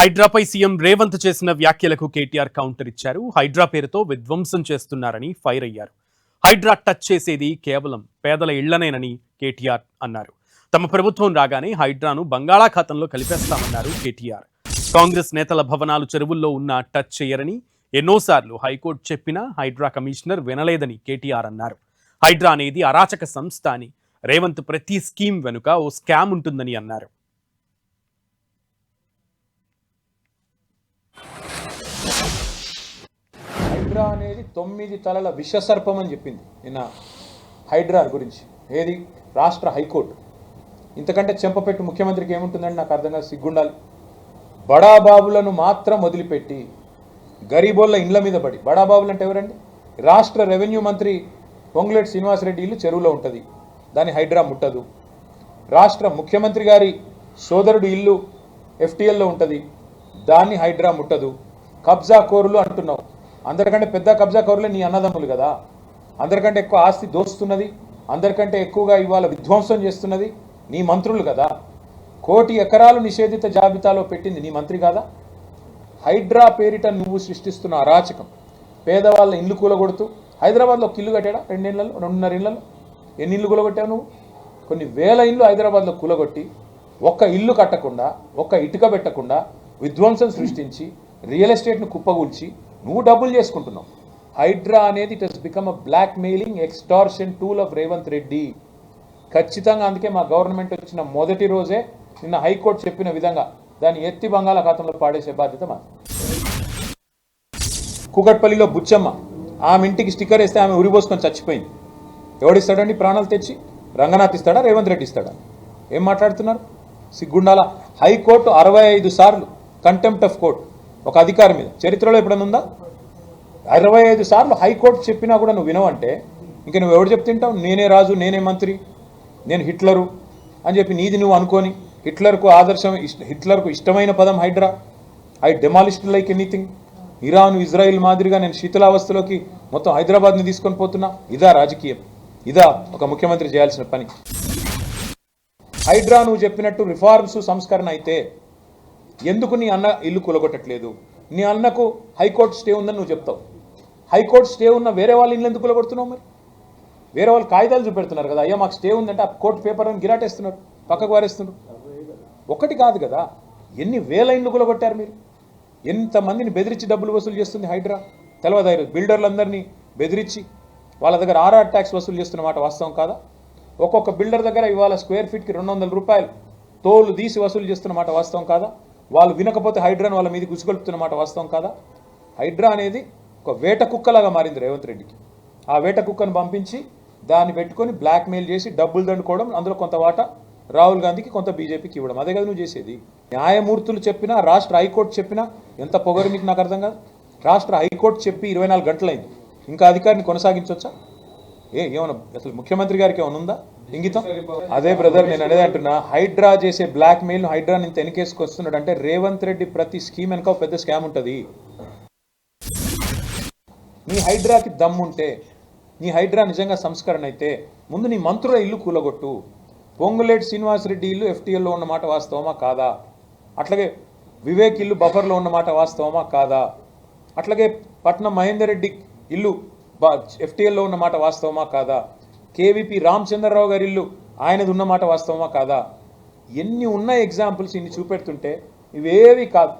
హైడ్రాపై CM Revanth చేసిన వ్యాఖ్యలకు KTR counter ఇచ్చారు. హైడ్రా పేరుతో విధ్వంసం చేస్తున్నారని ఫైర్ అయ్యారు. హైడ్రా టచ్ చేసేది కేవలం పేదల ఇళ్లనేనని కేటీఆర్ అన్నారు. తమ ప్రభుత్వం రాగానే హైడ్రాను బంగాళాఖాతంలో కలిపేస్తామన్నారు కేటీఆర్. కాంగ్రెస్ నేతల భవనాలు చెరువుల్లో ఉన్న టచ్ చేయరని ఎన్నోసార్లు హైకోర్టు చెప్పినా హైడ్రా కమిషనర్ వినలేదని కేటీఆర్ అన్నారు. హైడ్రా అనేది అరాచక సంస్థ అని, రేవంత్ ప్రతి స్కీమ్ వెనుక ఓ స్కామ్ ఉంటుందని అన్నారు. హైడ్రా అనేది 9 తలల విషసర్పం అని చెప్పింది నిన్న హైడ్రా గురించి. ఏది? రాష్ట్ర హైకోర్టు. ఇంతకంటే చెంపపెట్టు ముఖ్యమంత్రికి ఏముంటుందండి? నాకు అర్థం కాదు, సిగ్గుండాలి. బడాబాబులను మాత్రం వదిలిపెట్టి గరీబోళ్ళ ఇండ్ల మీద పడి, బడాబాబులు అంటే ఎవరండి? రాష్ట్ర రెవెన్యూ మంత్రి పొంగులేటి శ్రీనివాసరెడ్డి ఇల్లు చెరువులో ఉంటుంది, దాని హైడ్రా ముట్టదు. రాష్ట్ర ముఖ్యమంత్రి గారి సోదరుడు ఇల్లు FTLలో ఉంటుంది, దాన్ని హైడ్రా ముట్టదు. కబ్జా కోరులు అంటున్నావు, అందరికంటే పెద్ద కబ్జా కోరులే నీ అన్నదమ్ములు కదా. అందరికంటే ఎక్కువ ఆస్తి దోస్తున్నది, అందరికంటే ఎక్కువగా ఇవాళ విధ్వంసం చేస్తున్నది నీ మంత్రులు కదా. 1 కోటి ఎకరాలు నిషేధిత జాబితాలో పెట్టింది నీ మంత్రి కాదా? హైడ్రా పేరిట నువ్వు సృష్టిస్తున్న అరాచకం, పేదవాళ్ళ ఇల్లు కూలగొడుతూ, హైదరాబాద్లో ఒక ఇల్లు కట్టాడా 2 ఏళ్లలో, 2.5 ఏళ్లలో? ఎన్ని ఇల్లు కూలగొట్టావు నువ్వు? కొన్ని వేల ఇల్లు హైదరాబాద్లో కూలగొట్టి, ఒక్క ఇల్లు కట్టకుండా, ఒక్క ఇటుక పెట్టకుండా విధ్వంసం సృష్టించి, రియల్ ఎస్టేట్ను కుప్పగూల్చి నువ్వు డబ్బులు చేసుకుంటున్నావు. హైడ్రా అనేది it has become a blackmailing extortion tool of Revanth Reddy. ఖచ్చితంగా అందుకే మా గవర్నమెంట్ వచ్చిన మొదటి రోజే నిన్న హైకోర్టు చెప్పిన విధంగా దాన్ని ఎత్తి బంగాళాఖాతంలో పాడేసే బాధ్యత మాది. కూకట్పల్లిలో బుచ్చమ్మ, ఆమె ఇంటికి స్టిక్కర్ వేస్తే ఆమె ఉరిపోసుకొని చచ్చిపోయింది. ఎవడిస్తాడండి ప్రాణాలు తెచ్చి? రంగనాథ్ ఇస్తాడా? రేవంత్ రెడ్డి ఇస్తాడా? ఏం మాట్లాడుతున్నారు? సిగ్గుండాల. హైకోర్టు 65 సార్లు కంటెంప్ట్ ఆఫ్ కోర్ట్ ఒక అధికారి మీద చరిత్రలో ఎప్పుడైనా ఉందా? 65 సార్లు హైకోర్టు చెప్పినా కూడా నువ్వు వినవంటే ఇంక నువ్వు ఎవడు చెప్తుంటావు? నేనే రాజు, నేనే మంత్రి, నేను హిట్లరు అని చెప్పి నీది నువ్వు అనుకోని, హిట్లర్కు ఇష్టమైన పదం HYDRAA. I demolished like anything. Iran, Israel మాదిరిగా నేను శీతలావస్థలోకి మొత్తం హైదరాబాద్ని తీసుకొని పోతున్నా. ఇదా రాజకీయం? ఇదా ఒక ముఖ్యమంత్రి చేయాల్సిన పని? హైడ్రా నువ్వు చెప్పినట్టు రిఫార్మ్స్, సంస్కరణ అయితే ఎందుకు నీ అన్న ఇల్లు కూలగొట్టట్లేదు? నీ అన్నకు హైకోర్టు స్టే ఉందని నువ్వు చెప్తావు. హైకోర్టు స్టే ఉన్న వేరే వాళ్ళ ఇల్లు ఎందుకు కూలగొడుతున్నావు? మరి వేరే వాళ్ళు కాగితాలు చూపెడుతున్నారు కదా, అయ్యా మాకు స్టే ఉందంటే ఆ కోర్టు పేపర్ అని గిరాటేస్తున్నారు, పక్కకు వారేస్తున్నారు. ఒకటి కాదు కదా, ఎన్ని వేల ఇళ్ళు కూలగొట్టారు మీరు? ఎంతమందిని బెదిరించి డబ్బులు వసూలు చేస్తుంది హైడ్రా తెలవదారు. బిల్డర్లందరినీ బెదిరించి వాళ్ళ దగ్గర RR ట్యాక్స్ వసూలు చేస్తున్న మాట వాస్తవం కాదా? ఒక్కొక్క బిల్డర్ దగ్గర ఇవాళ స్క్వేర్ ఫీట్కి 200 రూపాయలు తోలు తీసి వసూలు చేస్తున్న మాట వాస్తవం కాదా? వాళ్ళు వినకపోతే హైడ్రాను వాళ్ళ మీద గుసిగొలుపుతున్న మాట వాస్తవం కాదా? హైడ్రా అనేది ఒక వేట కుక్కలాగా మారింది రేవంత్ రెడ్డికి. ఆ వేట కుక్కను పంపించి దాన్ని పెట్టుకొని బ్లాక్మెయిల్ చేసి డబ్బులు దండుకోవడం, అందులో కొంత వాటా రాహుల్ గాంధీకి, కొంత బీజేపీకి ఇవ్వడం. అదే కదా నువ్వు చేసేది. న్యాయమూర్తులు చెప్పినా, రాష్ట్ర హైకోర్టు చెప్పినా ఎంత పొగరు మీకు నాకు అర్థం కాదు. రాష్ట్ర హైకోర్టు చెప్పి 24 గంటలైంది, ఇంకా అధికారిని కొనసాగించవచ్చా? ఏమన్నా అసలు ముఖ్యమంత్రి గారికి ఏమైనా ఉందా ఇంగితం? అదే బ్రదర్, నేను అనేది అంటున్నా, హైడ్రా చేసే బ్లాక్ మెయిల్, హైడ్రాని ఇంత వెనకేసుకొస్తున్నాడు అంటే రేవంత్ రెడ్డి ప్రతి స్కీమ్ వెనక పెద్ద స్కామ్ ఉంటుంది. నీ హైడ్రాకి దమ్ముంటే, నీ హైడ్రా నిజంగా సంస్కరణ అయితే ముందు నీ మంత్రుల ఇల్లు కూలగొట్టు. పొంగులేటి శ్రీనివాసరెడ్డి ఇల్లు FTLలో ఉన్న మాట వాస్తవమా కాదా? అట్లాగే వివేక్ ఇల్లు బఫర్లో ఉన్న మాట వాస్తవమా కాదా? అట్లాగే పట్నం మహేందర్ రెడ్డి ఇల్లు FTLలో ఉన్న మాట వాస్తవమా కాదా? KVP రామచంద్రరావు గారి ఇల్లు ఆయనది ఉన్న మాట వాస్తవమా కాదా? ఎన్ని ఉన్న ఎగ్జాంపుల్స్ ఇన్ని చూపెడుతుంటే ఇవేవి కాదు.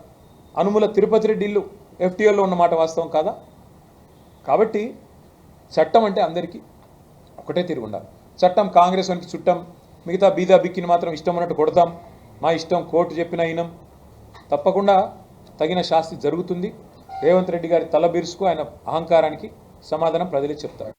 అనుముల తిరుపతి రెడ్డి ఇల్లు FTLలో ఉన్న మాట వాస్తవం కాదా? కాబట్టి చట్టం అంటే అందరికీ ఒకటే తిరిగి ఉండాలి. చట్టం కాంగ్రెస్ వానికి చుట్టం, మిగతా బీదా బిక్కిని మాత్రం ఇష్టం ఉన్నట్టు కొడతాం, మా ఇష్టం కోర్టు చెప్పిన అయినం. తప్పకుండా తగిన శాస్తి జరుగుతుంది. రేవంత్ రెడ్డి గారి తల బిరుసుకు, ఆయన అహంకారానికి సమాధానం ప్రజలే చెప్తారు.